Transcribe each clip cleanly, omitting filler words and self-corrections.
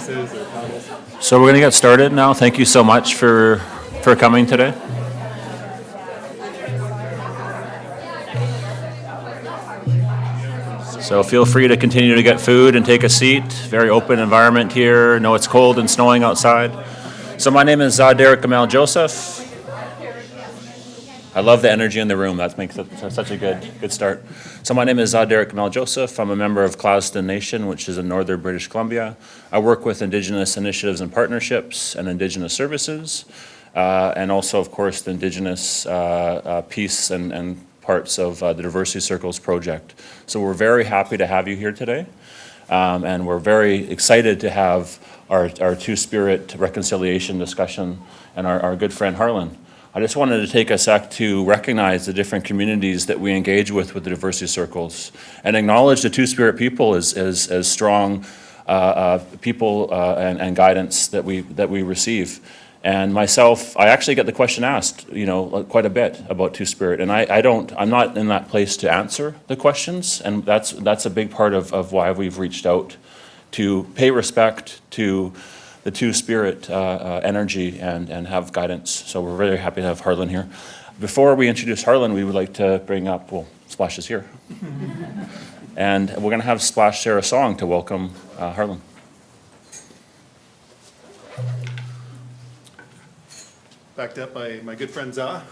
courses or panels. So we're going to get started now. Thank you so much for coming today. So feel free to continue to get food and take a seat. Very open environment here. I know it's cold and snowing outside. So my name is Derek Gamal Joseph. I love the energy in the room. That makes it such a good start. So my name is Derek Gamal Joseph. I'm a member of Nation, which is in northern British Columbia. I work with Indigenous initiatives and partnerships and Indigenous services, and also, of course, the Indigenous piece and parts of the Diversity Circles project. So we're very happy to have you here today, and we're very excited to have our two-spirit reconciliation discussion and our good friend Harlan. I just wanted to take a sec to recognize the different communities that we engage with the Diversity Circles and acknowledge the two-spirit people as strong people and guidance that we receive. And myself, I actually get the question asked, quite a bit about two-spirit, and I'm not in that place to answer the questions, and that's a big part of why we've reached out to pay respect to the two-spirit energy and have guidance. So we're very happy to have Harlan here. Before we introduce Harlan, we would like to bring up, Splash is here. And we're going to have Splash share a song to welcome Harlan. Backed up by my good friend Za.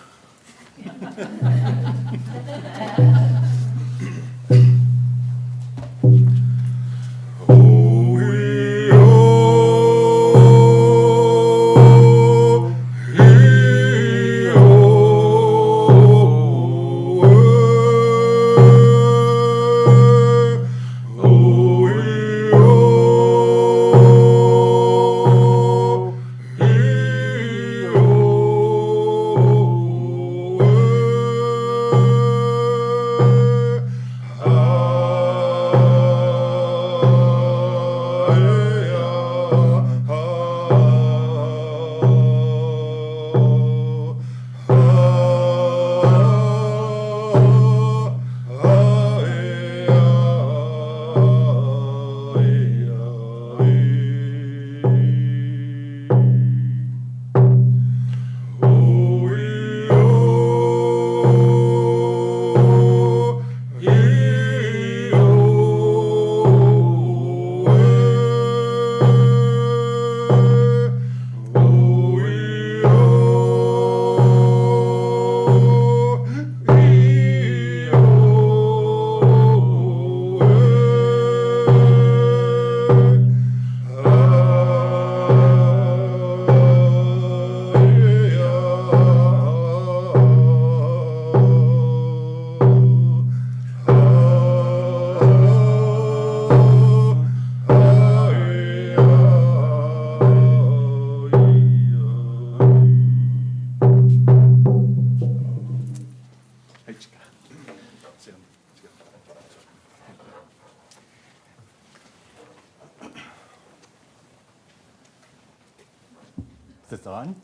Is this on?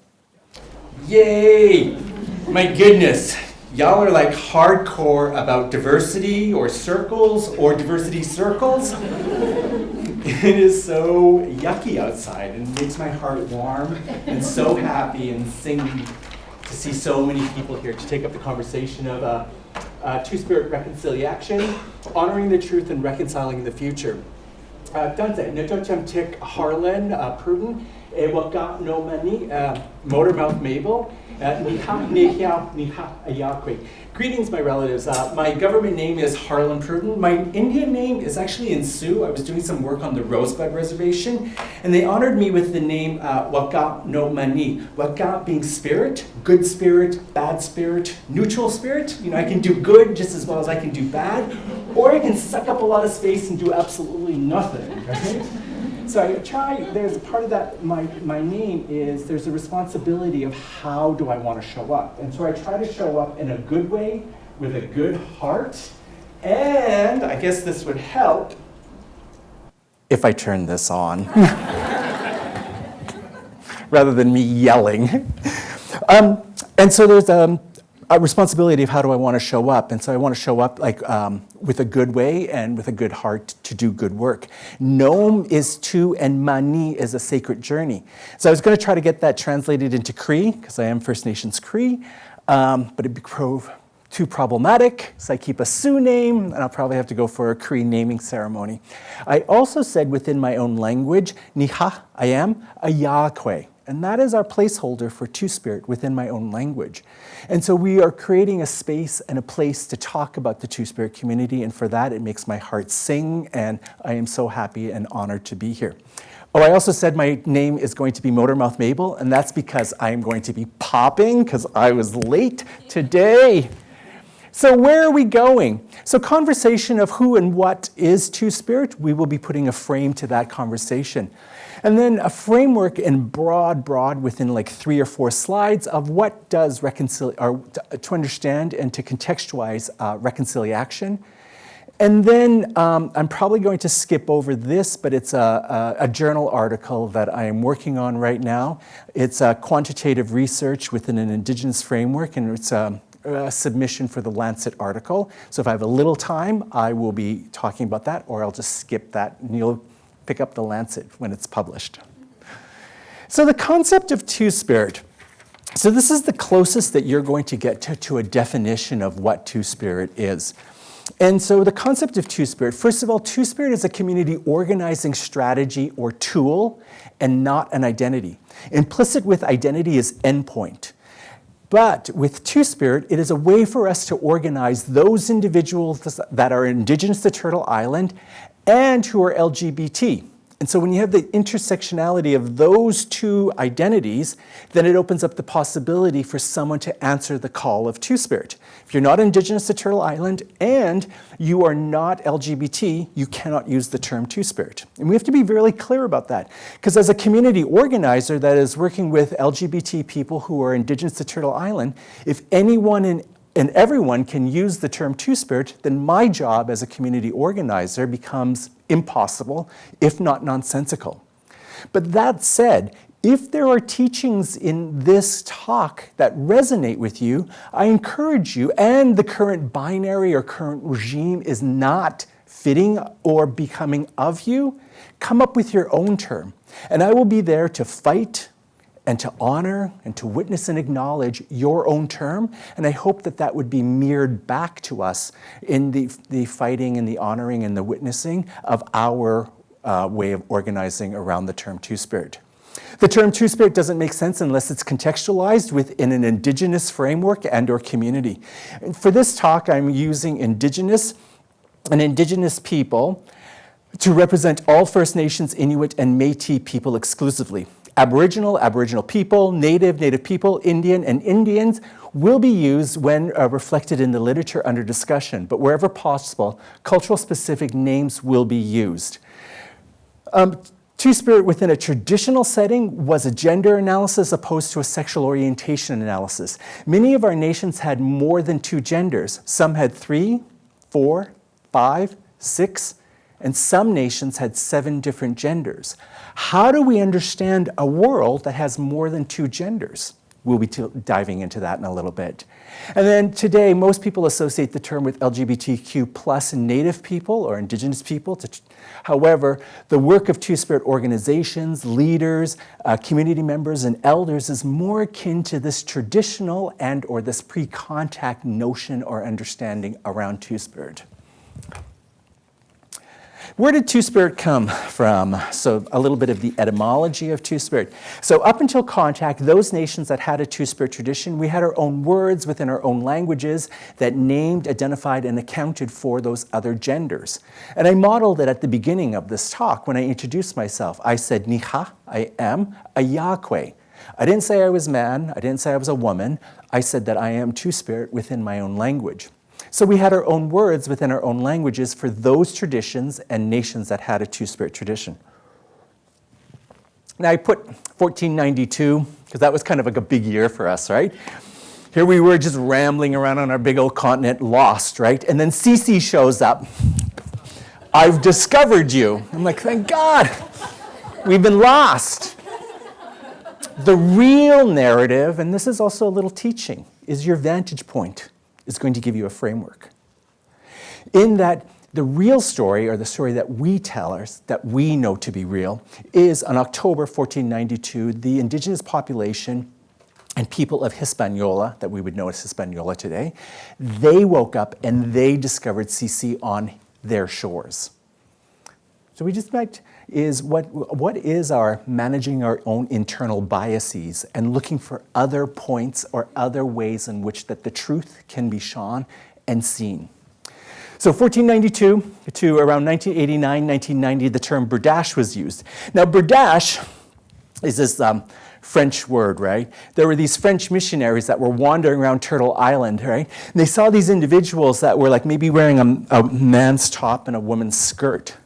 Yay! My goodness, y'all are like hardcore about diversity or circles or diversity circles. It is so yucky outside and makes my heart warm and so happy and singing to see so many people here to take up the conversation of two-spirit reconciliation, honoring the truth and reconciling the future. Danze, Netocham Harlan Pruden, Waka no Mani, Motormouth Mabel, nēhiyaw. Greetings, my relatives. My government name is Harlan Pruden. My Indian name is actually in Sioux. I was doing some work on the Rosebud Reservation, and they honored me with the name Waka no Mani. Waka being spirit, good spirit, bad spirit, neutral spirit. I can do good just as well as I can do bad, or I can suck up a lot of space and do absolutely nothing. Right? So I try, there's a part of that, my name is, there's a responsibility of how do I want to show up. And so I try to show up in a good way, with a good heart, and I guess this would help if I turn this on, rather than me yelling. And so there's a responsibility of how do I want to show up. And so I want to show up like with a good way and with a good heart to do good work. Nom is two and mani is a sacred journey. So I was going to try to get that translated into Cree, because I am First Nations Cree, but it'd prove too problematic, so I keep a Sioux name, and I'll probably have to go for a Cree naming ceremony. I also said within my own language, nēhiyaw, I am, a Yahweh. And that is our placeholder for Two-Spirit within my own language. And so we are creating a space and a place to talk about the Two-Spirit community, and for that it makes my heart sing, and I am so happy and honored to be here. Oh, I also said my name is going to be Motormouth Mabel, and that's because I am going to be popping, because I was late today. So where are we going? So conversation of who and what is Two-Spirit, we will be putting a frame to that conversation. And then a framework in broad within like 3 or 4 slides of what does to understand and to contextualize reconciliation. And then I'm probably going to skip over this, but it's a journal article that I am working on right now. It's a quantitative research within an Indigenous framework, and it's a submission for the Lancet article. So if I have a little time, I will be talking about that, or I'll just skip that, and you'll pick up the Lancet when it's published. So the concept of Two-Spirit. So this is the closest that you're going to get to a definition of what Two-Spirit is. And so the concept of Two-Spirit, first of all, Two-Spirit is a community organizing strategy or tool and not an identity. Implicit with identity is endpoint. But with Two-Spirit, it is a way for us to organize those individuals that are Indigenous to Turtle Island and who are LGBT. And so when you have the intersectionality of those two identities, then it opens up the possibility for someone to answer the call of Two-Spirit. If you're not Indigenous to Turtle Island and you are not LGBT, you cannot use the term Two-Spirit. And we have to be really clear about that. Because as a community organizer that is working with LGBT people who are Indigenous to Turtle Island, if anyone and everyone can use the term Two-Spirit, then my job as a community organizer becomes impossible, if not nonsensical. But that said, if there are teachings in this talk that resonate with you, I encourage you, and the current binary or current regime is not fitting or becoming of you, come up with your own term. And I will be there to fight and to honor and to witness and acknowledge your own term. And I hope that that would be mirrored back to us in the fighting and the honoring and the witnessing of our way of organizing around the term Two-Spirit. The term Two-Spirit doesn't make sense unless it's contextualized within an Indigenous framework and or community. And for this talk, I'm using Indigenous and Indigenous people to represent all First Nations, Inuit, and Métis people exclusively. Aboriginal people, Native people, Indian, and Indians will be used when reflected in the literature under discussion, but wherever possible, cultural-specific names will be used. Two-Spirit within a traditional setting was a gender analysis opposed to a sexual orientation analysis. Many of our nations had more than 2 genders. Some had 3, 4, 5, 6, and some nations had 7 different genders. How do we understand a world that has more than 2 genders? We'll be diving into that in a little bit. And then today, most people associate the term with LGBTQ plus Native people or Indigenous people. However, the work of Two-Spirit organizations, leaders, community members, and elders is more akin to this traditional and or this pre-contact notion or understanding around Two-Spirit. Where did Two-Spirit come from? So a little bit of the etymology of Two-Spirit. So up until contact, those nations that had a Two-Spirit tradition, we had our own words within our own languages that named, identified, and accounted for those other genders. And I modeled it at the beginning of this talk when I introduced myself. I said, nēhiyaw, I am, a Yahweh. I didn't say I was man, I didn't say I was a woman. I said that I am Two-Spirit within my own language. So we had our own words within our own languages for those traditions and nations that had a Two-Spirit tradition. Now I put 1492, because that was kind of like a big year for us, right? Here we were just rambling around on our big old continent, lost, right? And then Cece shows up. I've discovered you. I'm like, thank God, we've been lost. The real narrative, and this is also a little teaching, is your vantage point is going to give you a framework. In that the real story, or the story that we tell us, that we know to be real, is on October 1492, the Indigenous population and people of Hispaniola, that we would know as Hispaniola today, they woke up and they discovered CC on their shores. So we just met is what is our managing our own internal biases and looking for other points or other ways in which that the truth can be shone and seen. So 1492 to around 1989, 1990, the term berdache was used. Now berdache is this French word, right? There were these French missionaries that were wandering around Turtle Island, right? And they saw these individuals that were like maybe wearing a man's top and a woman's skirt.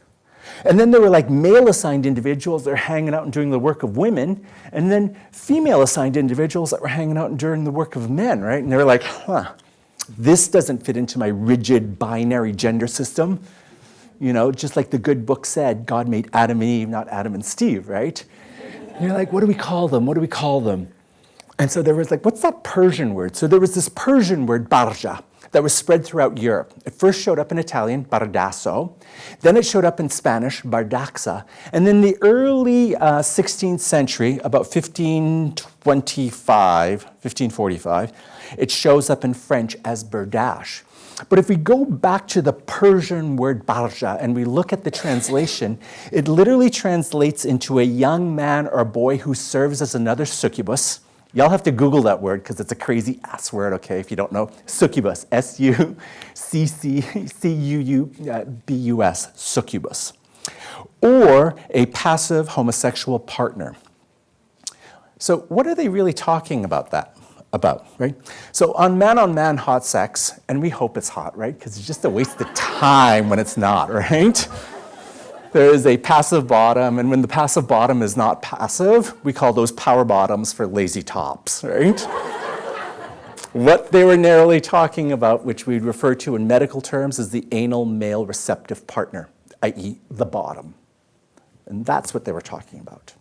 And then there were like male-assigned individuals that were hanging out and doing the work of women, and then female-assigned individuals that were hanging out and doing the work of men, right? And they were like, this doesn't fit into my rigid binary gender system. You know, just like the good book said, God made Adam and Eve, not Adam and Steve, right? And you're like, what do we call them? What do we call them? And so there was like, what's that Persian word? So there was this Persian word, barja, that was spread throughout Europe. It first showed up in Italian, bardasso. Then it showed up in Spanish, bardaxa. And then the early 16th century, about 1545, it shows up in French as berdache. But if we go back to the Persian word barja and we look at the translation, it literally translates into a young man or boy who serves as another succubus. Y'all have to Google that word because it's a crazy ass word, okay, if you don't know. Succubus, S-U-C-C-U-U-B-U-S, succubus. Or a passive homosexual partner. So what are they really talking about right? So on man hot sex, and we hope it's hot, right? Because it's just a waste of time when it's not, right? There is a passive bottom, and when the passive bottom is not passive, we call those power bottoms for lazy tops, right? What they were narrowly talking about, which we'd refer to in medical terms as the anal male receptive partner, i.e. the bottom. And that's what they were talking about.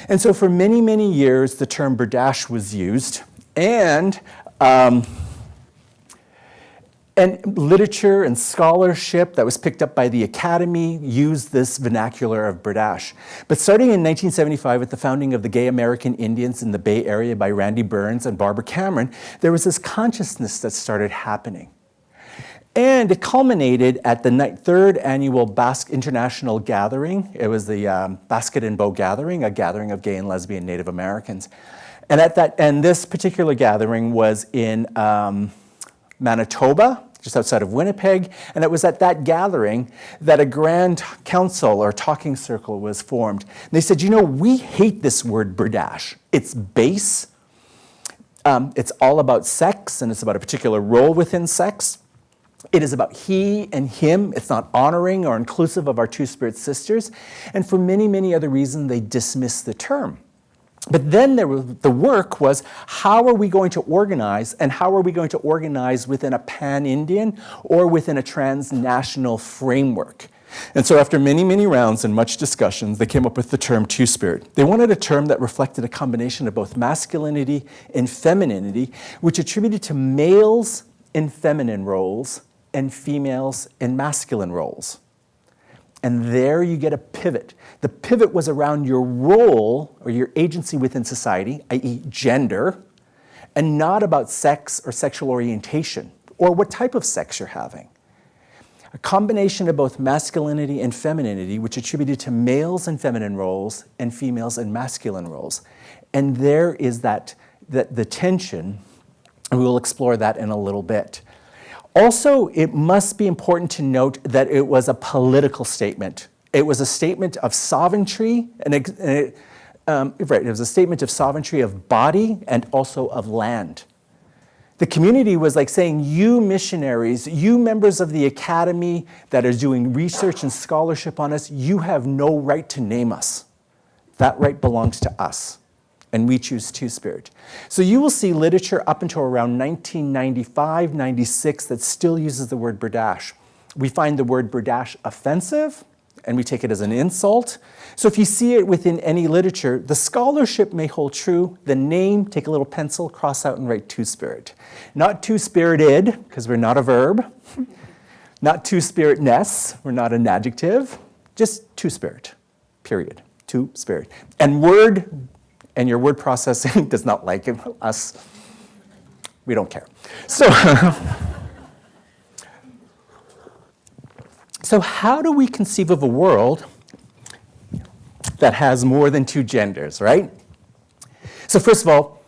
And so for many, many years, the term berdache was used, and literature and scholarship that was picked up by the Academy used this vernacular of berdache. But starting in 1975 with the founding of the Gay American Indians in the Bay Area by Randy Burns and Barbara Cameron, there was this consciousness that started happening. And it culminated at the third annual International Gathering. It was the Basket and Bow Gathering, a gathering of gay and lesbian Native Americans. And this particular gathering was in Manitoba, just outside of Winnipeg, and it was at that gathering that a grand council or talking circle was formed. And they said, you know, we hate this word berdache. It's base, it's all about sex, and it's about a particular role within sex. It is about he and him. It's not honoring or inclusive of our Two-Spirit sisters. And for many, many other reasons, they dismissed the term. But then the work was, how are we going to organize, and how are we going to organize within a pan-Indian or within a transnational framework? And so after many, many rounds and much discussions, they came up with the term Two-Spirit. They wanted a term that reflected a combination of both masculinity and femininity, which attributed to males in feminine roles and females in masculine roles. And there you get a pivot. The pivot was around your role or your agency within society, i.e. gender, and not about sex or sexual orientation or what type of sex you're having. A combination of both masculinity and femininity, which attributed to males in feminine roles and females in masculine roles. And there is the tension, and we will explore that in a little bit. Also, it must be important to note that it was a political statement. It was a statement of sovereignty, it was a statement of sovereignty of body and also of land. The community was like saying, you missionaries, you members of the Academy that are doing research and scholarship on us, you have no right to name us. That right belongs to us. And we choose Two-Spirit. So you will see literature up until around 1995, 96 that still uses the word berdache. We find the word berdache offensive, and we take it as an insult. So if you see it within any literature, the scholarship may hold true. The name, take a little pencil, cross out and write two-spirit. Not two-spirited, because we're not a verb. Not two-spiritness, we're not an adjective. Just two-spirit, period. Two-spirit. And word, and your word processing does not like it, us. We don't care. So how do we conceive of a world that has more than two genders, right? So first of all,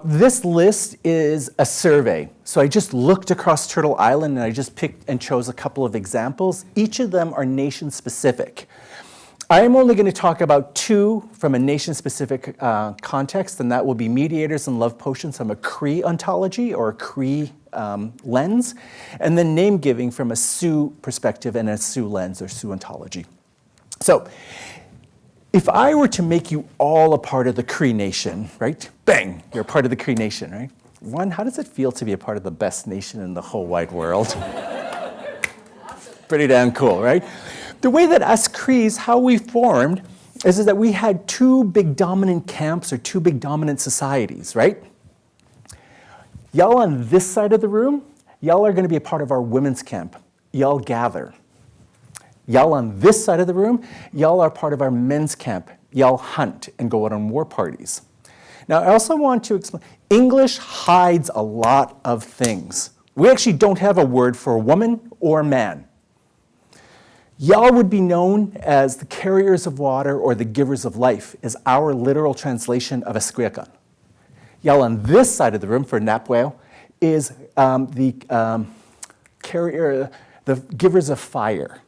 this list is a survey. So I just looked across Turtle Island and I just picked and chose a couple of examples. Each of them are nation-specific. I am only going to talk about two from a nation-specific context, and that will be mediators and love potions from a Cree ontology or a Cree lens, and then name-giving from a Sioux perspective and a Sioux lens or Sioux ontology. So if I were to make you all a part of the Cree Nation, right? Bang, you're a part of the Cree Nation, right? One, how does it feel to be a part of the best nation in the whole wide world? Pretty damn cool, right? The way that us Crees, how we formed, is that we had two big dominant camps or two big dominant societies, right? Y'all on this side of the room, y'all are going to be a part of our women's camp. Y'all gather. Y'all on this side of the room, y'all are part of our men's camp. Y'all hunt and go out on war parties. Now, I also want to explain, English hides a lot of things. We actually don't have a word for a woman or a man. Y'all would be known as the carriers of water or the givers of life, is our literal translation of esqueakan. Y'all on this side of the room for Napweo is the givers of fire.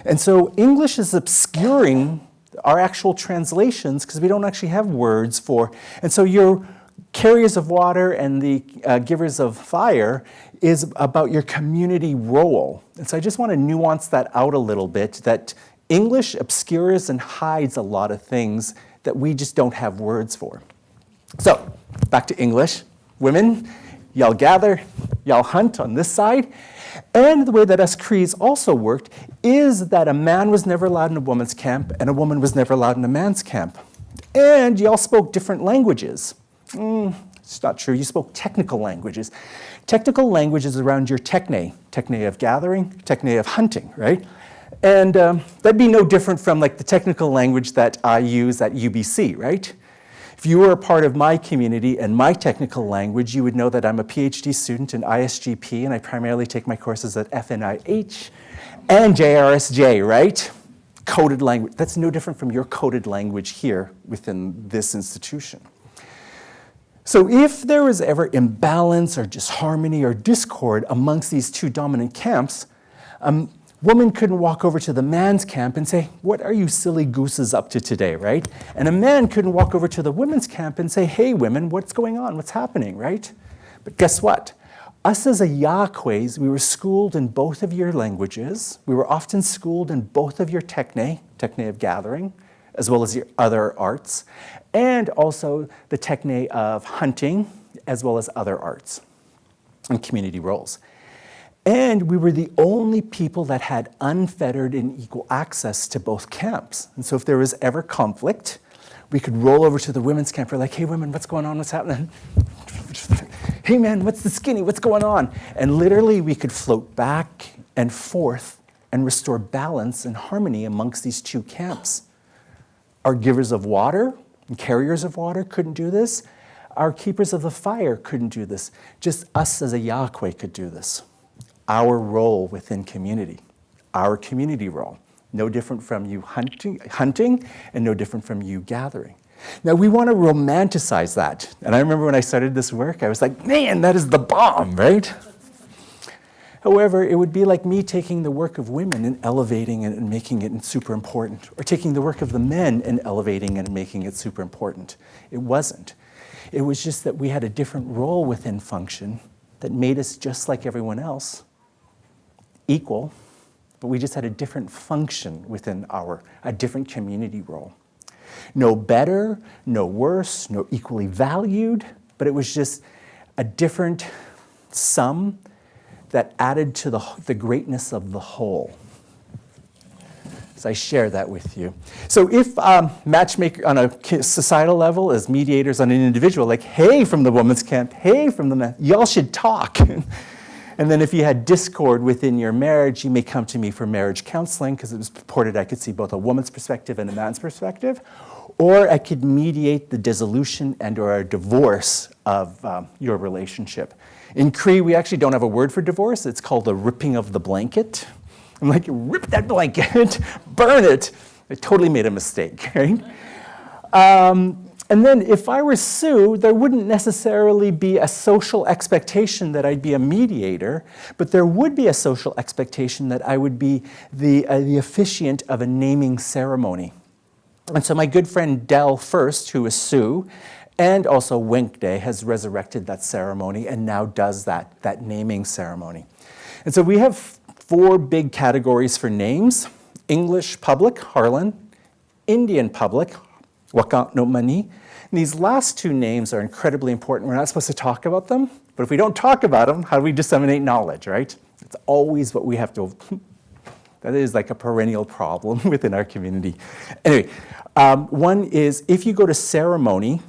And so English is obscuring our actual translations because we don't actually have words for, and so your carriers of water and the givers of fire is about your community role. And so I just want to nuance that out a little bit, that English obscures and hides a lot of things that we just don't have words for. So back to English. Women, y'all gather, y'all hunt on this side. And the way that us Crees also worked is that a man was never allowed in a woman's camp and a woman was never allowed in a man's camp. And y'all spoke different languages. It's not true. You spoke technical languages. Technical languages around your techne of gathering, techne of hunting, right? And that'd be no different from like the technical language that I use at UBC, right? If you were a part of my community and my technical language, you would know that I'm a Ph.D. student in ISGP, and I primarily take my courses at FNIH and JRSJ, right? Coded language. That's no different from your coded language here within this institution. So if there was ever imbalance or disharmony or discord amongst these two dominant camps, a woman couldn't walk over to the man's camp and say, what are you silly gooses up to today, right? And a man couldn't walk over to the women's camp and say, hey, women, what's going on? What's happening, right? But guess what? Us as a Yahwehs, we were schooled in both of your languages. We were often schooled in both of your techne of gathering, as well as your other arts, and also the techne of hunting, as well as other arts and community roles. And we were the only people that had unfettered and equal access to both camps. And so if there was ever conflict, we could roll over to the women's camp. We're like, hey, women, what's going on? What's happening? Hey, man, what's the skinny? What's going on? And literally, we could float back and forth and restore balance and harmony amongst these two camps. Our givers of water and carriers of water couldn't do this. Our keepers of the fire couldn't do this. Just us as a Yahweh could do this. Our role within community, our community role. No different from you hunting and no different from you gathering. Now, we want to romanticize that. And I remember when I started this work, I was like, man, that is the bomb, right? However, it would be like me taking the work of women and elevating it and making it super important, or taking the work of the men and elevating it and making it super important. It wasn't. It was just that we had a different role within function that made us just like everyone else, equal, but we just had a different function within a different community role. No better, no worse, no equally valued, but it was just a different sum that added to the greatness of the whole. So I share that with you. So if matchmaker on a societal level is mediators on an individual, like, hey, from the women's camp, hey, from the men, y'all should talk. And then if you had discord within your marriage, you may come to me for marriage counseling because it was purported I could see both a woman's perspective and a man's perspective. Or I could mediate the dissolution and or a divorce of your relationship. In Cree, we actually don't have a word for divorce. It's called the ripping of the blanket. I'm like, rip that blanket, burn it. I totally made a mistake, right? And then if I were Sue, there wouldn't necessarily be a social expectation that I'd be a mediator, but there would be a social expectation that I would be the officiant of a naming ceremony. And so my good friend Del First, who is Sue, and also Winkday, has resurrected that ceremony and now does that naming ceremony. And so we have 4 big categories for names: English public, Harlan; Indian public, Wakant no Mani. And these last 2 names are incredibly important. We're not supposed to talk about them, but if we don't talk about them, how do we disseminate knowledge, right? It's always what we have to, that is like a perennial problem within our community. Anyway, one is if you go to ceremony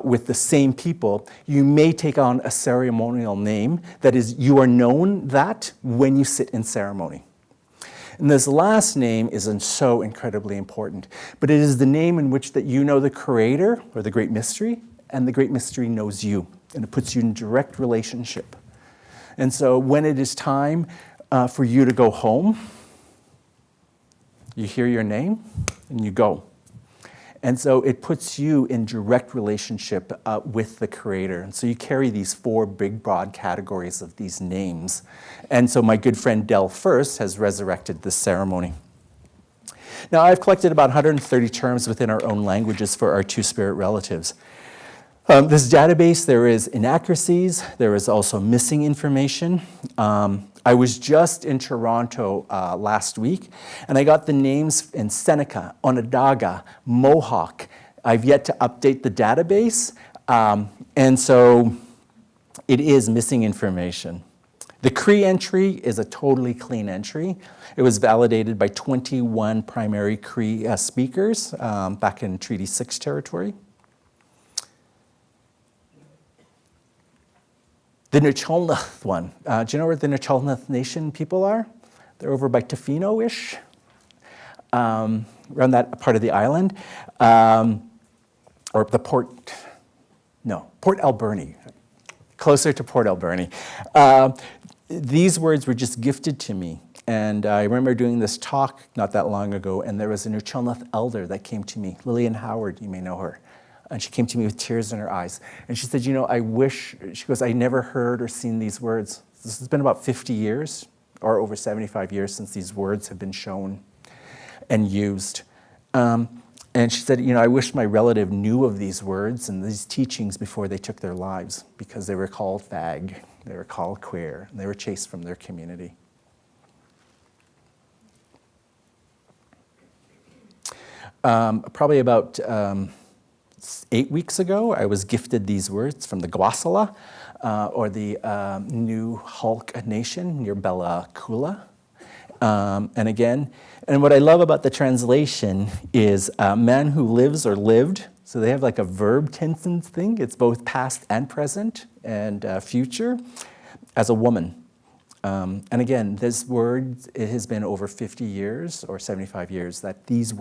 with the same people, you may take on a ceremonial name that is, you are known that when you sit in ceremony. And this last name isn't so incredibly important, but it is the name in which that you know the creator or the great mystery, and the great mystery knows you, and it puts you in direct relationship. And so when it is time for you to go home, you hear your name and you go. And so it puts you in direct relationship with the creator. And so you carry these 4 big, broad categories of these names. And so my good friend Del First has resurrected this ceremony. Now, I've collected about 130 terms within our own languages for our Two-Spirit relatives. This database, there is inaccuracies. There is also missing information. I was just in Toronto last week, and I got the names in Seneca, Onondaga, Mohawk. I've yet to update the database, and so it is missing information. The Cree entry is a totally clean entry. It was validated by 21 primary Cree speakers back in Treaty 6 territory. The Nūchulnūth one. Do you know where the Nūchulnūth Nation people are? They're over by Tofino-ish, around that part of the island. Or the Port Alberni, closer to Port Alberni. These words were just gifted to me. And I remember doing this talk not that long ago, and there was a Nūchulnūth elder that came to me, Lillian Howard, you may know her. And she came to me with tears in her eyes. And she said, you know, I wish, she goes, I never heard or seen these words. This has been about 50 years, or over 75 years since these words have been shown and used. And she said, you know, I wish my relative knew of these words and these teachings before they took their lives, because they were called fag, they were called queer, and they were chased from their community. Probably about 8 weeks ago, I was gifted these words from the Gwasala, or the New Hulk Nation near Bella Coola. And what I love about the translation is man who lives or lived. So they have like a verb tense thing. It's both past and present and future as a woman. And again, this word, it has been over 50 years or 75 years that this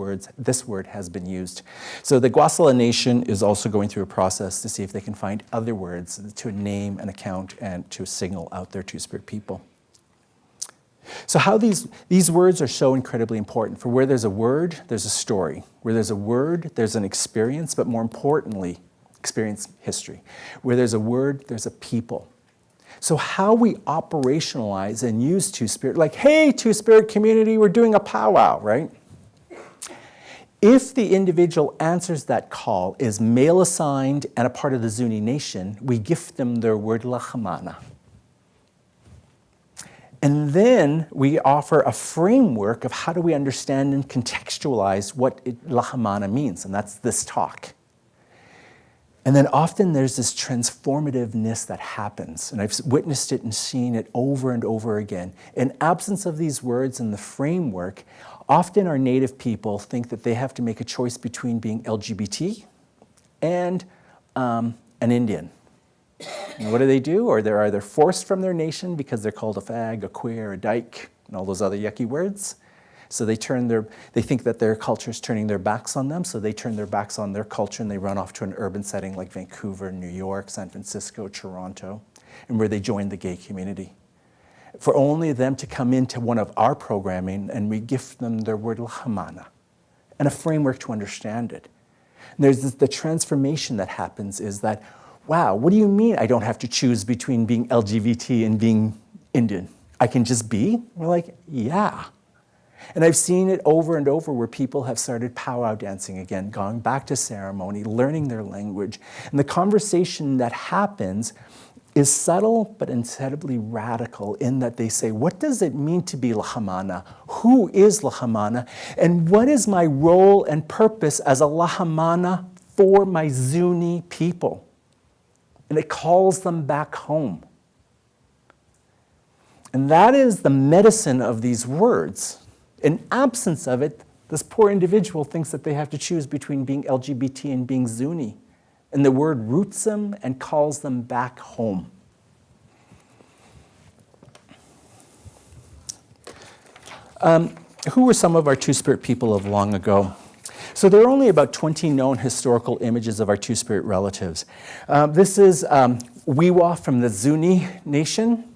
word has been used. So the Gwasala Nation is also going through a process to see if they can find other words to name an account and to signal out their Two-Spirit people. So how these words are so incredibly important. For where there's a word, there's a story. Where there's a word, there's an experience, but more importantly, experience history. Where there's a word, there's a people. So how we operationalize and use Two-Spirit, like, hey, Two-Spirit community, we're doing a powwow, right? If the individual answers that call, is male assigned and a part of the Zuni Nation, we gift them their word lahamana. And then we offer a framework of how do we understand and contextualize what lahamana means, and that's this talk. And then often there's this transformativeness that happens, and I've witnessed it and seen it over and over again. In absence of these words and the framework, Often our Native people think that they have to make a choice between being LGBT and an Indian. And what do? Or they're either forced from their nation because they're called a fag, a queer, a dyke, and all those other yucky words. So they think that their culture is turning their backs on them, so they turn their backs on their culture and they run off to an urban setting like Vancouver, New York, San Francisco, Toronto, and where they join the gay community. For only them to come into one of our programming and we gift them their word lahamana and a framework to understand it. And there's the transformation that happens is that, wow, what do you mean I don't have to choose between being LGBT and being Indian? I can just be? We're like, yeah. And I've seen it over and over where people have started powwow dancing again, going back to ceremony, learning their language. And the conversation that happens is subtle but incredibly radical in that they say, what does it mean to be lahamana? Who is lahamana? And what is my role and purpose as a lahamana for my Zuni people? And it calls them back home. And that is the medicine of these words. In absence of it, this poor individual thinks that they have to choose between being LGBT and being Zuni. And the word roots them and calls them back home. Who were some of our Two-Spirit people of long ago? So there are only about 20 known historical images of our Two-Spirit relatives. This is Wiwa from the Zuni Nation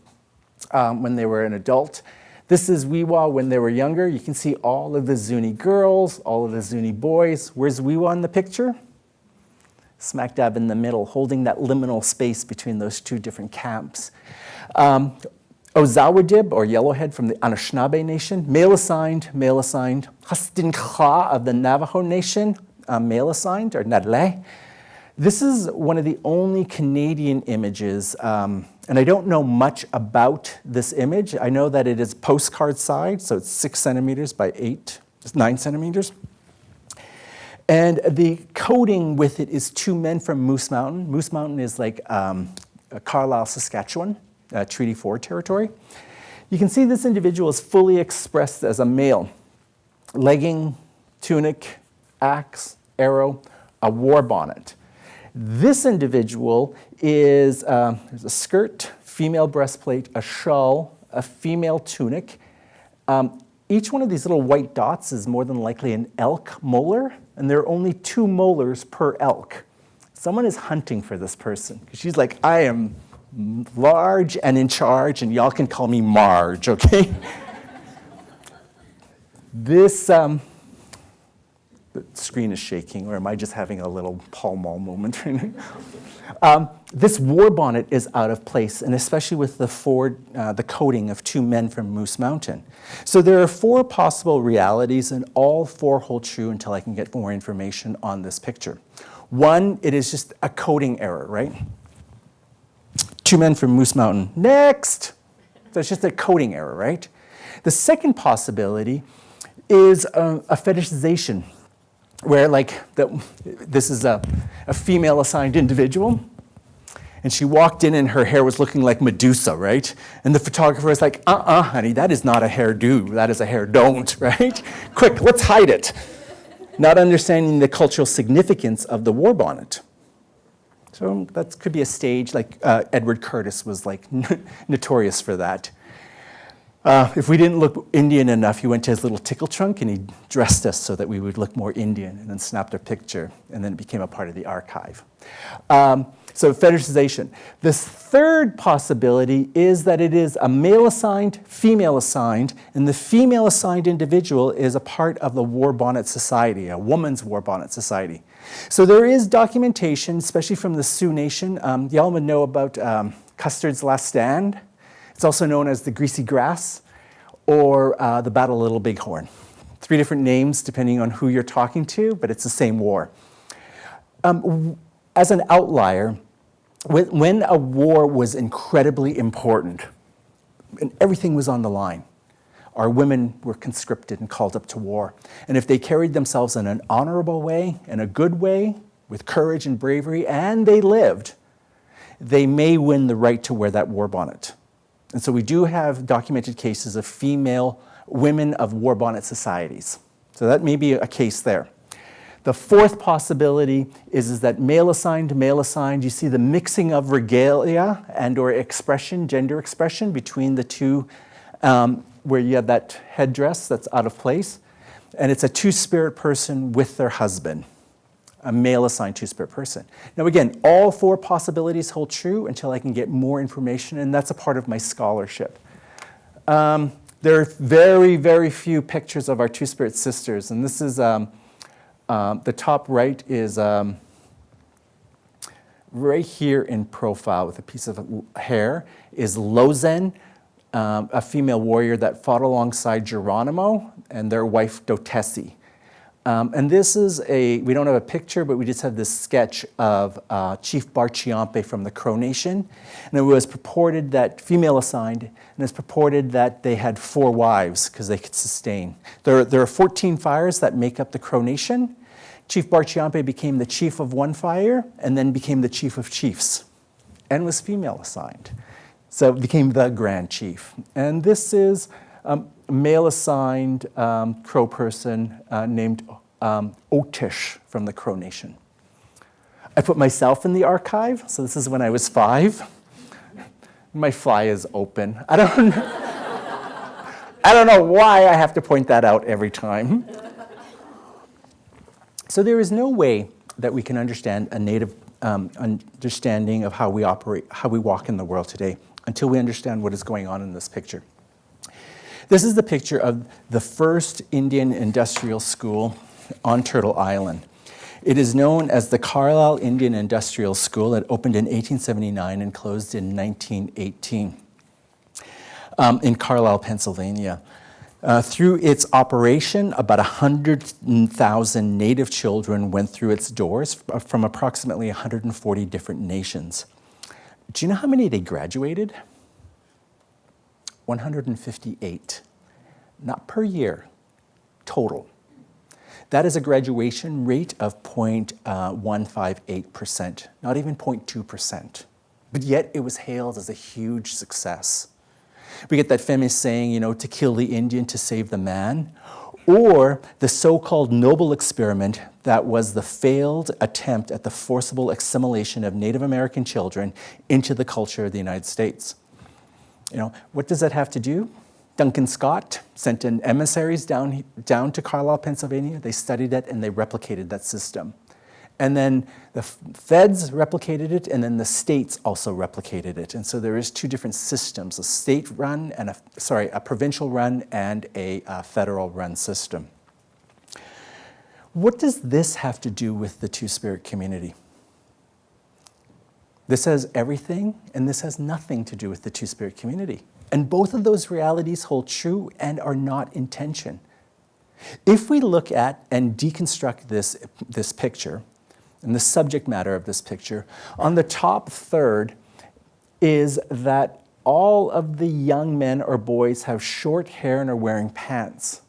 when they were an adult. This is Wiwa when they were younger. You can see all of the Zuni girls, all of the Zuni boys. Where's Wiwa in the picture? Smack dab in the middle, holding that liminal space between those two different camps. Ozawadib, or Yellowhead from the Anishinaabe Nation, male assigned. Hastinkha of the Navajo Nation, male assigned, or Nadle. This is one of the only Canadian images, and I don't know much about this image. I know that it is postcard size, so it's 6 centimeters by 9 centimeters. And the coding with it is 2 men from Moose Mountain. Moose Mountain is like Carlisle, Saskatchewan, Treaty 4 territory. You can see this individual is fully expressed as a male. Legging, tunic, axe, arrow, a war bonnet. This individual is, there's a skirt, female breastplate, a shawl, a female tunic. Each one of these little white dots is more than likely an elk molar, and there are only 2 molars per elk. Someone is hunting for this person. She's like, I am large and in charge, and y'all can call me Marge, okay? This, the screen is shaking, or am I just having a little Pall Mall moment right now? This war bonnet is out of place, and especially with the coding of 2 men from Moose Mountain. So there are 4 possible realities, and all 4 hold true until I can get more information on this picture. 1, it is just a coding error, right? 2 men from Moose Mountain. Next! So it's just a coding error, right? The second possibility is a fetishization, where this is a female assigned individual, and she walked in and her hair was looking like Medusa, right? And the photographer was like, honey, that is not a hairdo, that is a hair don't, right? Quick, let's hide it. Not understanding the cultural significance of the war bonnet. So that could be a stage, like Edward Curtis was like notorious for that. If we didn't look Indian enough, he went to his little tickle trunk and he dressed us so that we would look more Indian and then snapped a picture, and then it became a part of the archive. So fetishization. This third possibility is that it is a male assigned, female assigned, and the female assigned individual is a part of the war bonnet society, a woman's war bonnet society. So there is documentation, especially from the Sioux Nation. Y'all would know about Custer's Last Stand. It's also known as the Greasy Grass or the Battle of Little Bighorn. 3 different names depending on who you're talking to, but it's the same war. As an outlier, when a war was incredibly important and everything was on the line, our women were conscripted and called up to war. And if they carried themselves in an honorable way, in a good way, with courage and bravery, and they lived, they may win the right to wear that war bonnet. And so we do have documented cases of female women of war bonnet societies. So that may be a case there. The fourth possibility is that male assigned, you see the mixing of regalia and or expression, gender expression between the two, where you have that headdress that's out of place. And it's a two-spirit person with their husband, a male assigned two-spirit person. Now again, all four possibilities hold true until I can get more information, and that's a part of my scholarship. There are very, very few pictures of our two-spirit sisters, and this is, the top right is right here in profile with a piece of hair is Lozen, a female warrior that fought alongside Geronimo and their wife Dotesi. And this is we don't have a picture, but we just have this sketch of Chief Barchiampe from the Crow Nation. And it was purported that, female assigned, and it's purported that they had 4 wives because they could sustain. There are 14 fires that make up the Crow Nation. Chief Barchiampe became the chief of one fire and then became the chief of chiefs and was female assigned. So became the Grand Chief. And this is a male assigned Crow person named Otish from the Crow Nation. I put myself in the archive, so this is when I was 5. My fly is open. I don't know why I have to point that out every time. So there is no way that we can understand a native understanding of how we operate, how we walk in the world today, until we understand what is going on in this picture. This is the picture of the first Indian industrial school on Turtle Island. It is known as the Carlisle Indian Industrial School. It opened in 1879 and closed in 1918 in Carlisle, Pennsylvania. Through its operation, about 100,000 Native children went through its doors from approximately 140 different nations. Do you know how many they graduated? 158. Not per year, total. That is a graduation rate of 0.158%, not even 0.2%. But yet it was hailed as a huge success. We get that famous saying, to kill the Indian to save the man, or the so-called noble experiment that was the failed attempt at the forcible assimilation of Native American children into the culture of the United States. What does that have to do? Duncan Scott sent in emissaries down to Carlisle, Pennsylvania. They studied it and they replicated that system. And then the feds replicated it, and then the states also replicated it. And so there is 2 different systems, a state-run and a provincial-run and a federal-run system. What does this have to do with the Two-Spirit community? This has everything, and this has nothing to do with the Two-Spirit community. And both of those realities hold true and are not in tension. If we look at and deconstruct this picture, and the subject matter of this picture, on the top third is that all of the young men or boys have short hair and are wearing pants.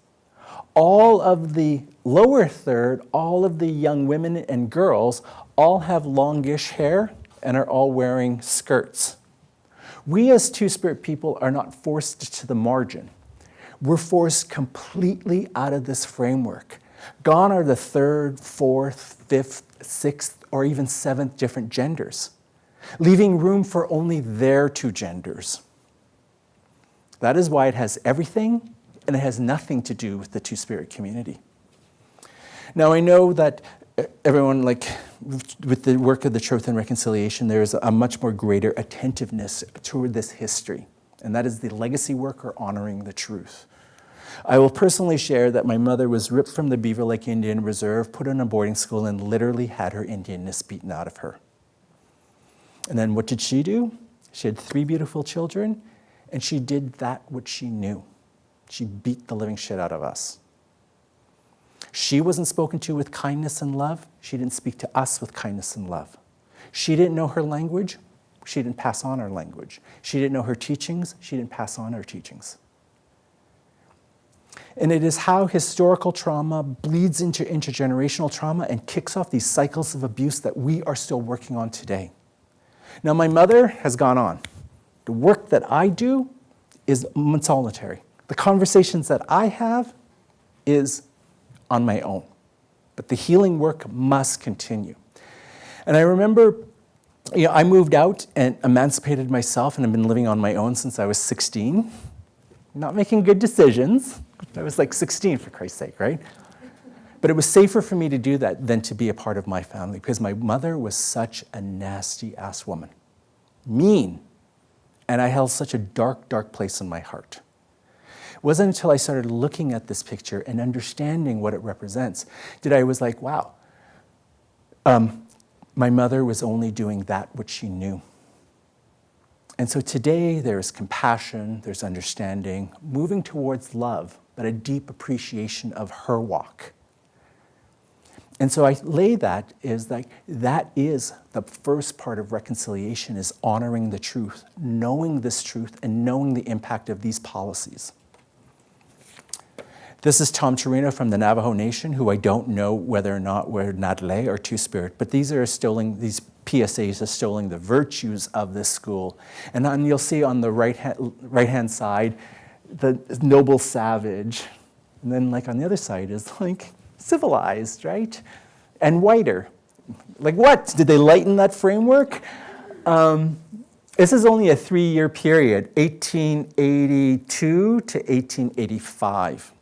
All of the lower third, all of the young women and girls, all have longish hair and are all wearing skirts. We as Two-Spirit people are not forced to the margin. We're forced completely out of this framework. Gone are the 3rd, 4th, 5th, 6th, or even 7th different genders, leaving room for only their 2 genders. That is why it has everything, and it has nothing to do with the Two-Spirit community. Now I know that everyone, with the work of the Truth and Reconciliation, there is a much more greater attentiveness toward this history, and that is the legacy work or honoring the truth. I will personally share that my mother was ripped from the Beaver Lake Indian Reserve, put in a boarding school, and literally had her Indianness beaten out of her. And then what did she do? She had 3 beautiful children, and she did that which she knew. She beat the living shit out of us. She wasn't spoken to with kindness and love. She didn't speak to us with kindness and love. She didn't know her language. She didn't pass on her language. She didn't know her teachings. She didn't pass on her teachings. And it is how historical trauma bleeds into intergenerational trauma and kicks off these cycles of abuse that we are still working on today. Now, my mother has gone on. The work that I do is solitary. The conversations that I have is on my own, but the healing work must continue. And I remember, I moved out and emancipated myself, and I've been living on my own since I was 16. Not making good decisions. I was like 16, for Christ's sake, right? But it was safer for me to do that than to be a part of my family, because my mother was such a nasty-ass woman. Mean. And I held such a dark, dark place in my heart. It wasn't until I started looking at this picture and understanding what it represents that I was like, wow, my mother was only doing that which she knew. And so today there's compassion, there's understanding, moving towards love, but a deep appreciation of her walk. And so I lay that is like, that is the first part of reconciliation, is honoring the truth, knowing this truth, and knowing the impact of these policies. This is Tom Torino from the Navajo Nation, who I don't know whether or not we're Nadle or Two-Spirit, but these PSAs are instilling the virtues of this school. And then you'll see on the right-hand side, the noble savage. And then like on the other side is like civilized, right? And whiter. Like what? Did they lighten that framework? This is only a 3-year period, 1882 to 1885.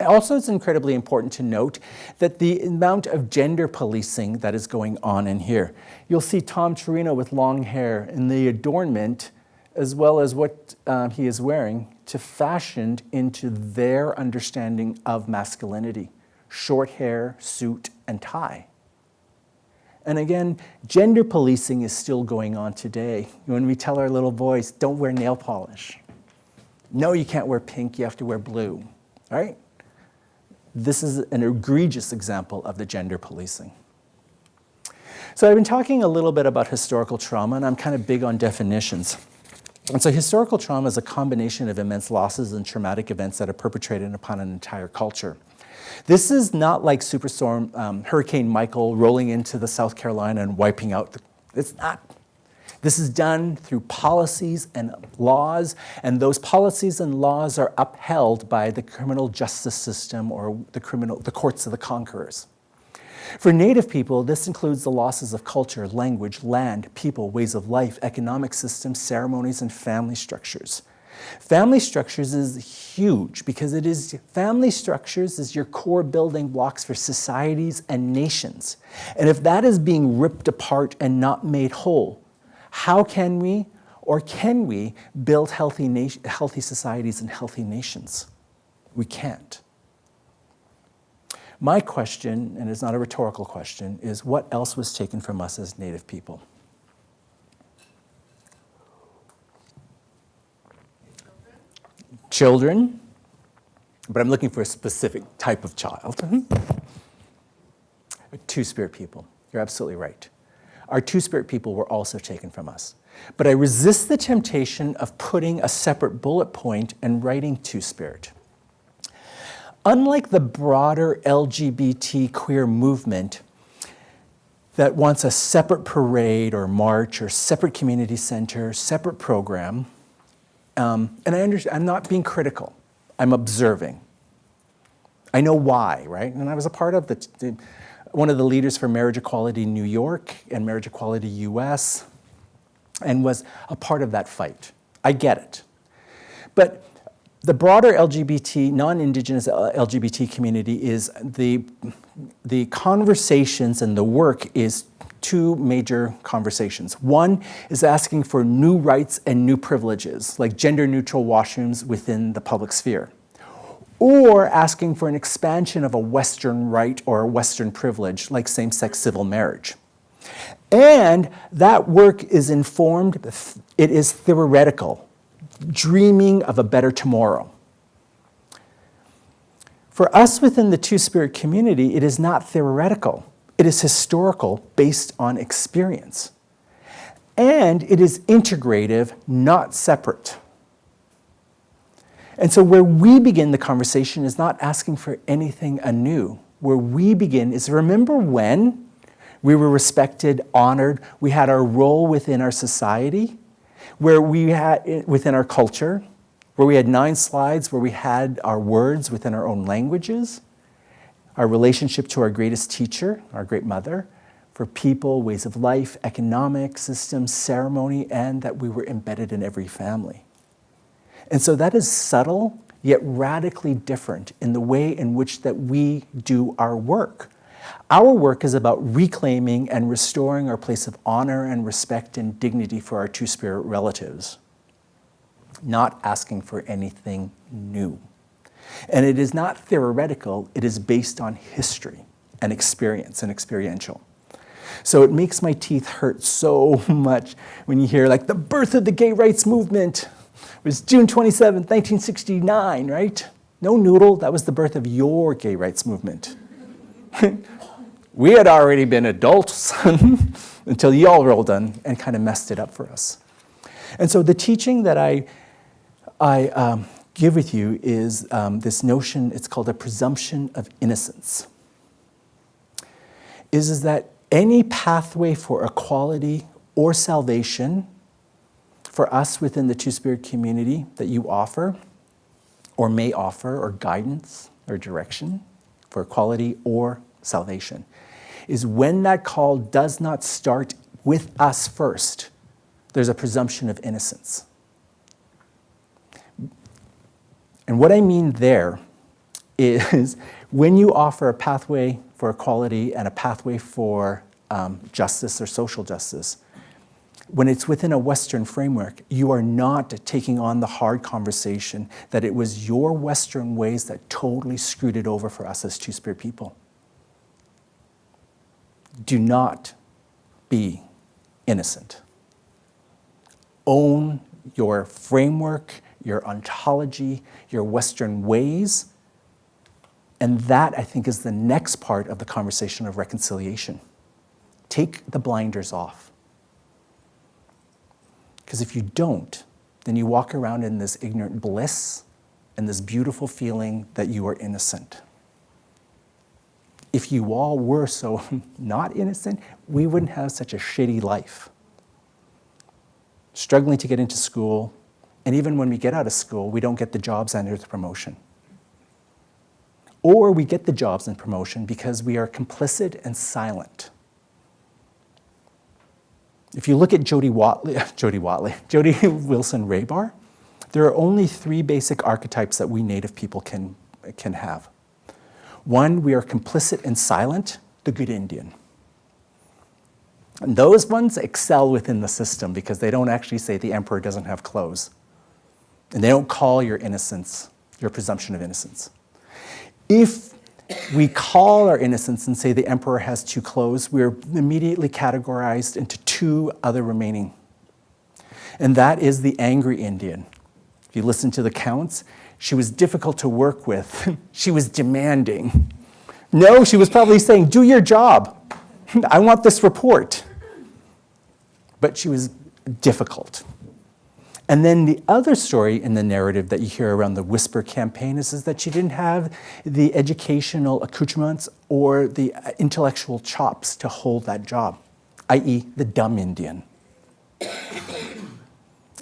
Also, it's incredibly important to note that the amount of gender policing that is going on in here. You'll see Tom Torino with long hair and the adornment, as well as what he is wearing, to fashioned into their understanding of masculinity. Short hair, suit, and tie. And again, gender policing is still going on today. When we tell our little boys, don't wear nail polish. No, you can't wear pink, you have to wear blue, right? This is an egregious example of the gender policing. So I've been talking a little bit about historical trauma, and I'm kind of big on definitions. And so historical trauma is a combination of immense losses and traumatic events that are perpetrated upon an entire culture. This is not like Superstorm Hurricane Michael rolling into the South Carolina and wiping out it's not. This is done through policies and laws, and those policies and laws are upheld by the criminal justice system or the courts of the conquerors. For Native people, this includes the losses of culture, language, land, people, ways of life, economic systems, ceremonies, and family structures. Family structures is huge because family structures is your core building blocks for societies and nations. And if that is being ripped apart and not made whole, how can we build healthy societies and healthy nations? We can't. My question, and it's not a rhetorical question, is what else was taken from us as Native people? Children, but I'm looking for a specific type of child. Two-Spirit people, you're absolutely right. Our Two-Spirit people were also taken from us. But I resist the temptation of putting a separate bullet point and writing Two-Spirit. Unlike the broader LGBT queer movement that wants a separate parade or march or separate community center, separate program, and I'm not being critical, I'm observing. I know why, right? And I was a part of one of the leaders for marriage equality in New York and marriage equality US, and was a part of that fight. I get it. But the broader LGBT, non-Indigenous LGBT community is the conversations and the work is two major conversations. One is asking for new rights and new privileges, like gender-neutral washrooms within the public sphere, or asking for an expansion of a Western right or a Western privilege, like same-sex civil marriage. And that work is informed, it is theoretical, dreaming of a better tomorrow. For us within the Two-Spirit community, it is not theoretical. It is historical, based on experience. And it is integrative, not separate. And so where we begin the conversation is not asking for anything anew. Where we begin is, remember when we were respected, honored, we had our role within our society, where we had, within our culture, where we had 9 slides where we had our words within our own languages, our relationship to our greatest teacher, our great mother, for people, ways of life, economic systems, ceremony, and that we were embedded in every family. And so that is subtle, yet radically different in the way in which that we do our work. Our work is about reclaiming and restoring our place of honor and respect and dignity for our two-spirit relatives, not asking for anything new. And it is not theoretical, it is based on history and experience and experiential. So it makes my teeth hurt so much when you hear like the birth of the gay rights movement was June 27th, 1969, right? No noodle, that was the birth of your gay rights movement. We had already been adults until y'all rolled in and kind of messed it up for us. And so the teaching that I give with you is this notion, it's called a presumption of innocence. Is that any pathway for equality or salvation for us within the Two-Spirit community that you offer or may offer, or guidance or direction for equality or salvation, is when that call does not start with us first, there's a presumption of innocence. And what I mean there is when you offer a pathway for equality and a pathway for justice or social justice, when it's within a Western framework, you are not taking on the hard conversation that it was your Western ways that totally screwed it over for us as Two-Spirit people. Do not be innocent. Own your framework, your ontology, your Western ways, and that, I think, is the next part of the conversation of reconciliation. Take the blinders off. Because if you don't, then you walk around in this ignorant bliss and this beautiful feeling that you are innocent. If you all were so not innocent, we wouldn't have such a shitty life. Struggling to get into school, and even when we get out of school, we don't get the jobs and the promotion. Or we get the jobs and promotion because we are complicit and silent. If you look at Jody Wilson Raybar, there are only 3 basic archetypes that we Native people can have. 1, we are complicit and silent, the good Indian. And those ones excel within the system because they don't actually say the emperor doesn't have clothes. And they don't call your innocence, your presumption of innocence. If we call our innocence and say the emperor has 2 clothes, we're immediately categorized into 2 other remaining. And that is the angry Indian. If you listen to the counts, she was difficult to work with. She was demanding. No, she was probably saying, do your job. I want this report. But she was difficult. And then the other story in the narrative that you hear around the Whisper campaign is that she didn't have the educational accoutrements or the intellectual chops to hold that job, i.e. the dumb Indian.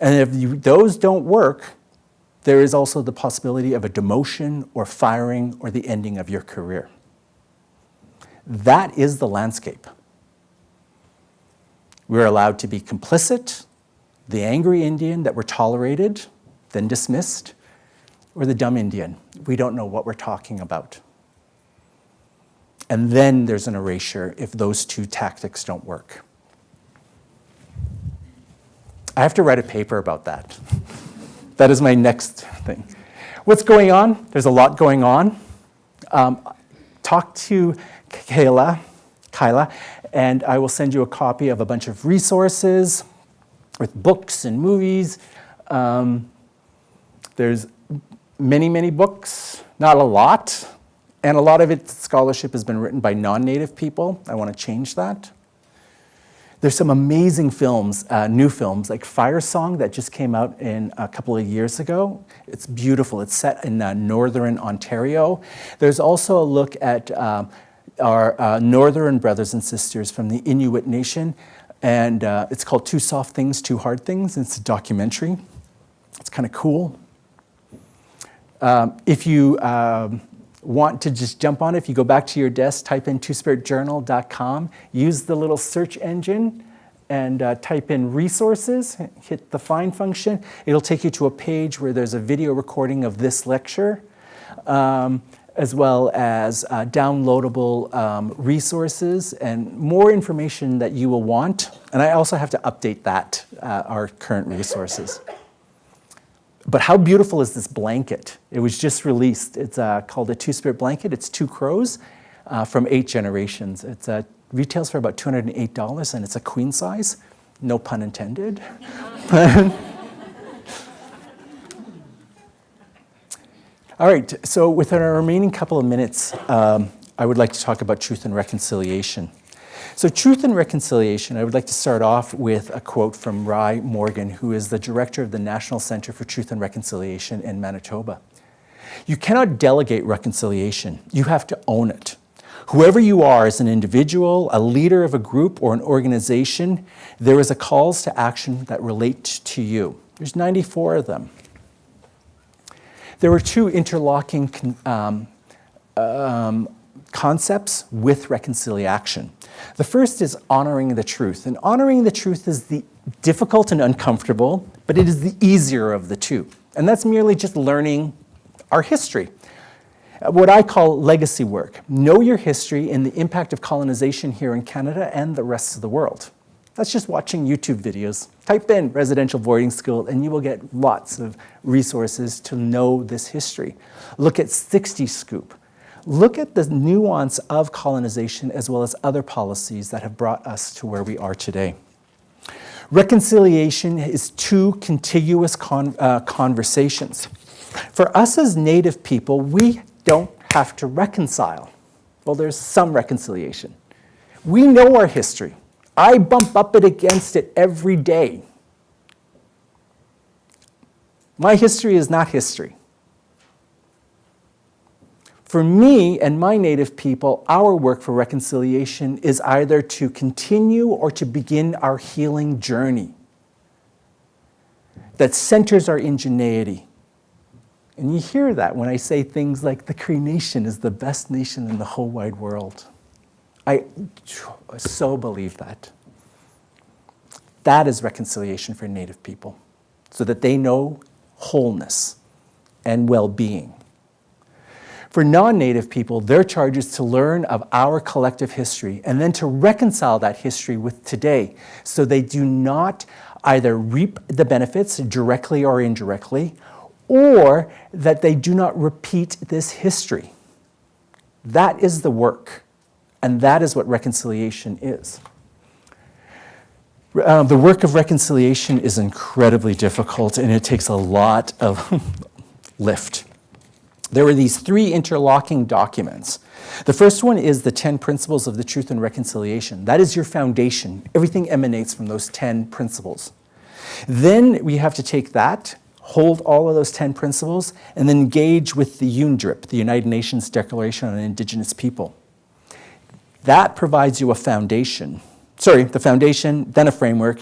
And if those don't work, there is also the possibility of a demotion or firing or the ending of your career. That is the landscape. We're allowed to be complicit, the angry Indian that we're tolerated, then dismissed, or the dumb Indian. We don't know what we're talking about. And then there's an erasure if those 2 tactics don't work. I have to write a paper about that. That is my next thing. What's going on? There's a lot going on. Talk to Kyla, and I will send you a copy of a bunch of resources with books and movies. There's many, many books, not a lot, and a lot of its scholarship has been written by non-Native people. I want to change that. There's some amazing films, new films, like Fire Song that just came out in a couple of years ago. It's beautiful. It's set in northern Ontario. There's also a look at our northern brothers and sisters from the Inuit Nation, and it's called Two Soft Things, Two Hard Things. It's a documentary. It's kind of cool. If you want to just jump on it, if you go back to your desk, type in twospiritjournal.com, use the little search engine and type in resources, hit the find function. It'll take you to a page where there's a video recording of this lecture, as well as downloadable resources and more information that you will want. And I also have to update that, our current resources. But how beautiful is this blanket? It was just released. It's called a Two-Spirit blanket. It's 2 crows from 8 generations. It retails for about $208, and it's a queen size. No pun intended. All right, so within our remaining couple of minutes, I would like to talk about truth and reconciliation. So truth and reconciliation, I would like to start off with a quote from Ry Morgan, who is the director of the National Centre for Truth and Reconciliation in Manitoba. You cannot delegate reconciliation. You have to own it. Whoever you are as an individual, a leader of a group or an organization, there is a calls to action that relate to you. There's 94 of them. There were 2 interlocking concepts with reconciliation. The first is honoring the truth. And honoring the truth is the difficult and uncomfortable, but it is the easier of the 2. And that's merely just learning our history. What I call legacy work. Know your history and the impact of colonization here in Canada and the rest of the world. That's just watching YouTube videos. Type in residential boarding school and you will get lots of resources to know this history. Look at 60 Scoop. Look at the nuance of colonization as well as other policies that have brought us to where we are today. Reconciliation is 2 contiguous conversations. For us as Native people, we don't have to reconcile. Well, there's some reconciliation. We know our history. I bump up against it every day. My history is not history. For me and my Native people, our work for reconciliation is either to continue or to begin our healing journey that centers our ingenuity. And you hear that when I say things like the Cree Nation is the best nation in the whole wide world. I so believe that. That is reconciliation for Native people, so that they know wholeness and well-being. For non-Native people, their charge is to learn of our collective history and then to reconcile that history with today, so they do not either reap the benefits directly or indirectly, or that they do not repeat this history. That is the work, and that is what reconciliation is. The work of reconciliation is incredibly difficult, and it takes a lot of lift. There were these 3 interlocking documents. The first one is the 10 Principles of the Truth and Reconciliation. That is your foundation. Everything emanates from those 10 principles. Then we have to take that, hold all of those 10 principles, and then engage with the UNDRIP, the United Nations Declaration on Indigenous People. That provides you a foundation. The foundation, then a framework,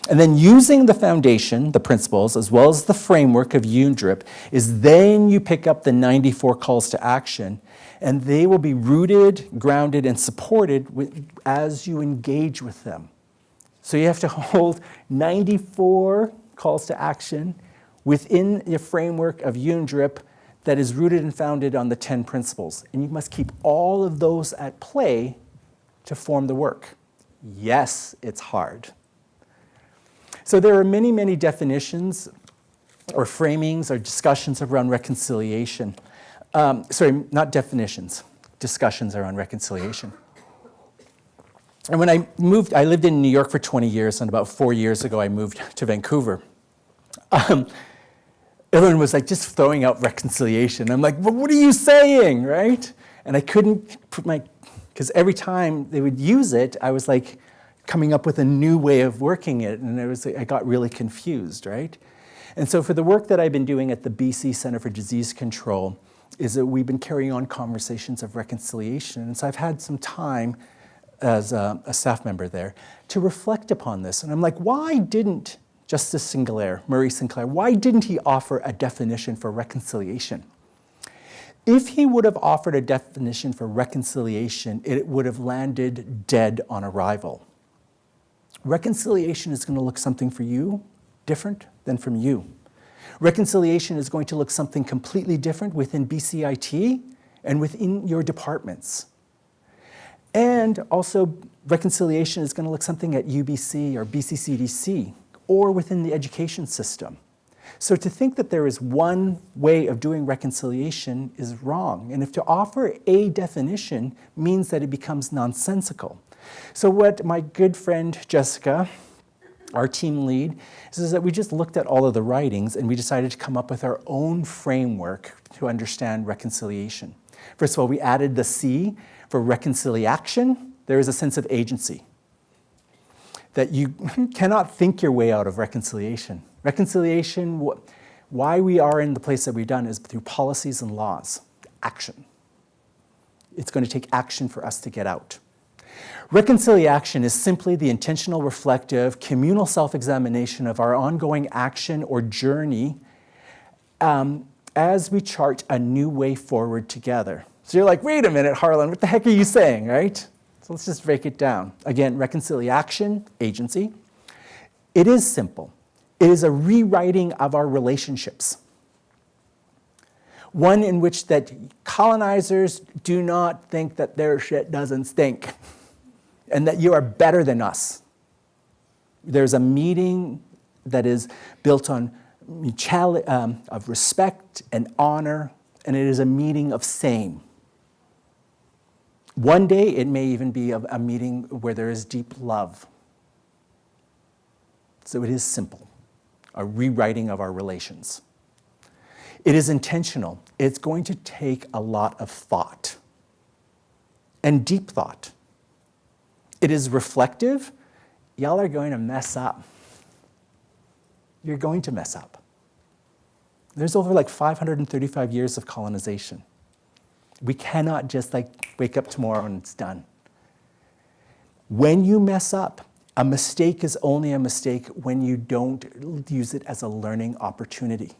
and then using the foundation, the principles, as well as the framework of UNDRIP, is then you pick up the 94 calls to action, and they will be rooted, grounded, and supported as you engage with them. So you have to hold 94 calls to action within your framework of UNDRIP that is rooted and founded on the 10 principles. And you must keep all of those at play to form the work. Yes, it's hard. So there are many, many definitions or framings or discussions around reconciliation. Not definitions, discussions around reconciliation. And when I moved, I lived in New York for 20 years, and about 4 years ago I moved to Vancouver. Everyone was like just throwing out reconciliation. I'm like, well, what are you saying, right? And I couldn't put because every time they would use it, I was like coming up with a new way of working it, and I got really confused, right? And so for the work that I've been doing at the BC Centre for Disease Control is that we've been carrying on conversations of reconciliation. And so I've had some time as a staff member there to reflect upon this. And I'm like, why didn't Justice Murray Sinclair, why didn't he offer a definition for reconciliation? If he would have offered a definition for reconciliation, it would have landed dead on arrival. Reconciliation is going to look something for you different than from you. Reconciliation is going to look something completely different within BCIT and within your departments. And also, reconciliation is going to look something at UBC or BCCDC or within the education system. So to think that there is one way of doing reconciliation is wrong. And if to offer a definition means that it becomes nonsensical. So what my good friend Jessica, our team lead, is that we just looked at all of the writings and we decided to come up with our own framework to understand reconciliation. First of all, we added the C for reconciliation. There is a sense of agency, that you cannot think your way out of reconciliation. Reconciliation, why we are in the place that we've done is through policies and laws, action. It's going to take action for us to get out. Reconciliation is simply the intentional, reflective, communal self-examination of our ongoing action or journey as we chart a new way forward together. So you're like, wait a minute, Harlan, what the heck are you saying, right? So let's just break it down. Again, reconciliation, agency. It is simple. It is a rewriting of our relationships. One in which that colonizers do not think that their shit doesn't stink and that you are better than us. There's a meeting that is built on of respect and honor, and it is a meeting of same. One day it may even be a meeting where there is deep love. So it is simple, a rewriting of our relations. It is intentional. It's going to take a lot of thought and deep thought. It is reflective. Y'all are going to mess up. You're going to mess up. There's over like 535 years of colonization. We cannot just like wake up tomorrow and it's done. When you mess up, a mistake is only a mistake when you don't use it as a learning opportunity.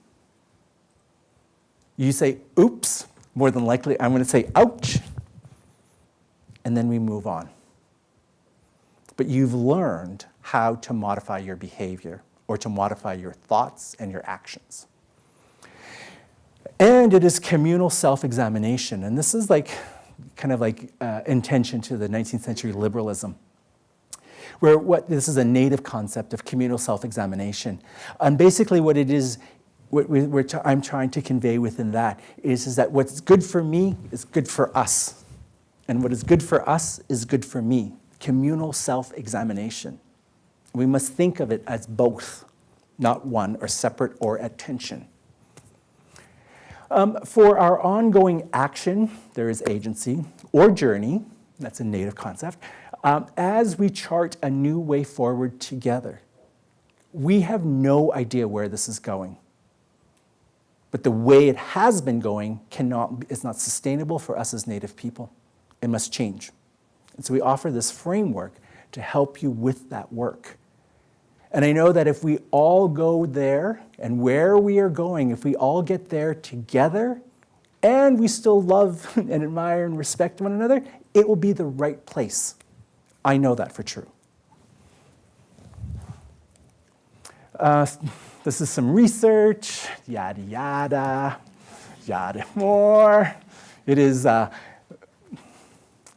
You say, oops, more than likely I'm going to say, ouch, and then we move on. But you've learned how to modify your behavior or to modify your thoughts and your actions. And it is communal self-examination. And this is like, kind of like intention to the 19th century liberalism, where this is a native concept of communal self-examination. And basically what it is, I'm trying to convey within that is that what's good for me is good for us. And what is good for us is good for me. Communal self-examination. We must think of it as both, not one or separate or at tension. For our ongoing action, there is agency, or journey, that's a native concept, as we chart a new way forward together. We have no idea where this is going. But the way it has been going is not sustainable for us as Native people. It must change. And so we offer this framework to help you with that work. And I know that if we all go there and where we are going, if we all get there together and we still love and admire and respect one another, it will be the right place. I know that for true. This is some research, yada, yada, yada more. It is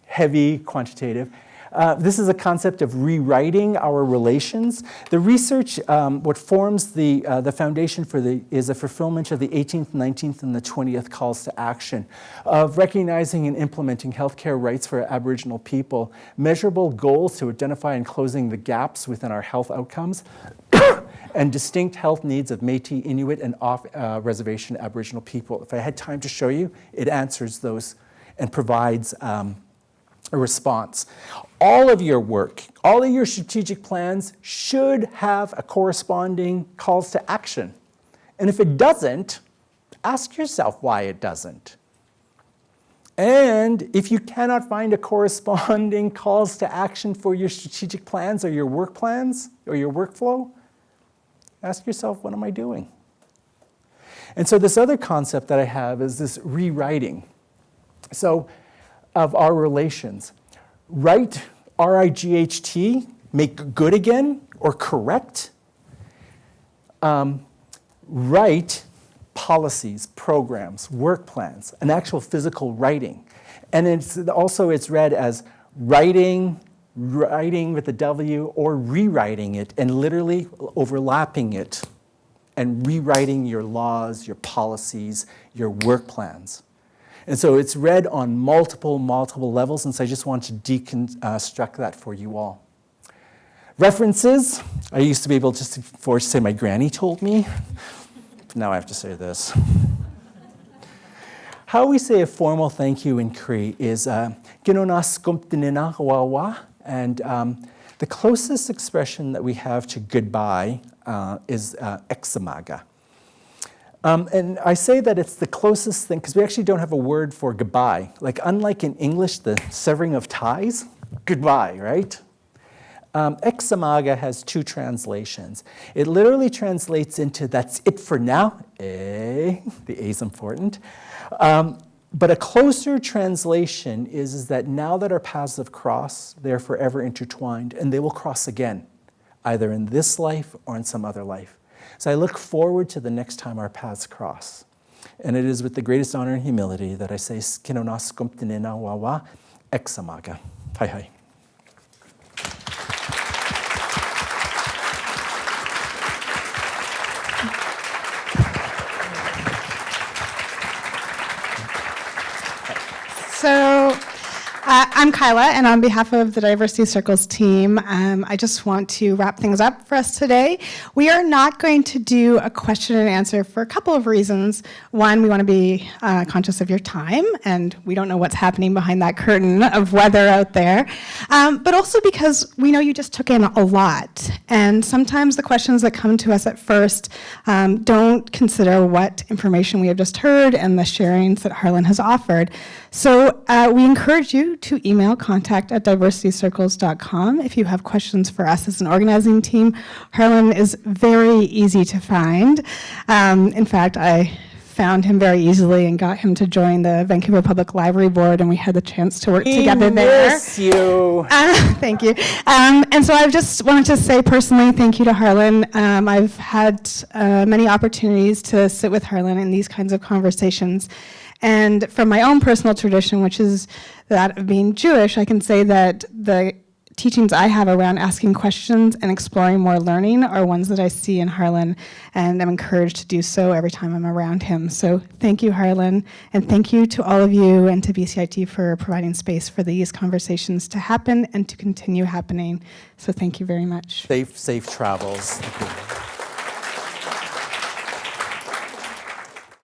heavy, quantitative. This is a concept of rewriting our relations. The research, what forms the foundation for is a fulfillment of the 18th, 19th, and the 20th calls to action of recognizing and implementing healthcare rights for Aboriginal people, measurable goals to identify and closing the gaps within our health outcomes, and distinct health needs of Métis, Inuit, and off-reservation Aboriginal people. If I had time to show you, it answers those and provides a response. All of your work, all of your strategic plans should have a corresponding calls to action. And if it doesn't, ask yourself why it doesn't. And if you cannot find a corresponding calls to action for your strategic plans or your work plans or your workflow, ask yourself, what am I doing? And so this other concept that I have is this rewriting. So of our relations. Right, R-I-G-H-T, make good again or correct. Write policies, programs, work plans, an actual physical writing. And it's read as writing with a W, or rewriting it and literally overlapping it and rewriting your laws, your policies, your work plans. And so it's read on multiple levels, and so I just want to deconstruct that for you all. References, I used to be able just to say my granny told me. Now I have to say this. How we say a formal thank you in Cree is Ginona skumptinina wawa, and the closest expression that we have to goodbye is examaga. And I say that it's the closest thing because we actually don't have a word for goodbye. Like unlike in English, the severing of ties, goodbye, right? Examaga has two translations. It literally translates into that's it for now, the A is important. But a closer translation is that now that our paths have crossed, they're forever intertwined, and they will cross again, either in this life or in some other life. So I look forward to the next time our paths cross. And it is with the greatest honor and humility that I say, Ginona skumptinina wawa examaga. Hai hai. So I'm Kyla, and on behalf of the Diversity Circles team, I just want to wrap things up for us today. We are not going to do a question and answer for a couple of reasons. One, we want to be conscious of your time, and we don't know what's happening behind that curtain of weather out there. But also because we know you just took in a lot, and sometimes the questions that come to us at first don't consider what information we have just heard and the sharings that Harlan has offered. So we encourage you to email contact@diversitycircles.com if you have questions for us as an organizing team. Harlan is very easy to find. In fact, I found him very easily and got him to join the Vancouver Public Library Board, and we had the chance to work together there. Miss you. Thank you. And so I just wanted to say personally thank you to Harlan. I've had many opportunities to sit with Harlan in these kinds of conversations. And from my own personal tradition, which is that of being Jewish, I can say that the teachings I have around asking questions and exploring more learning are ones that I see in Harlan, and I'm encouraged to do so every time I'm around him. So thank you, Harlan, and thank you to all of you and to BCIT for providing space for these conversations to happen and to continue happening. So thank you very much. Safe travels.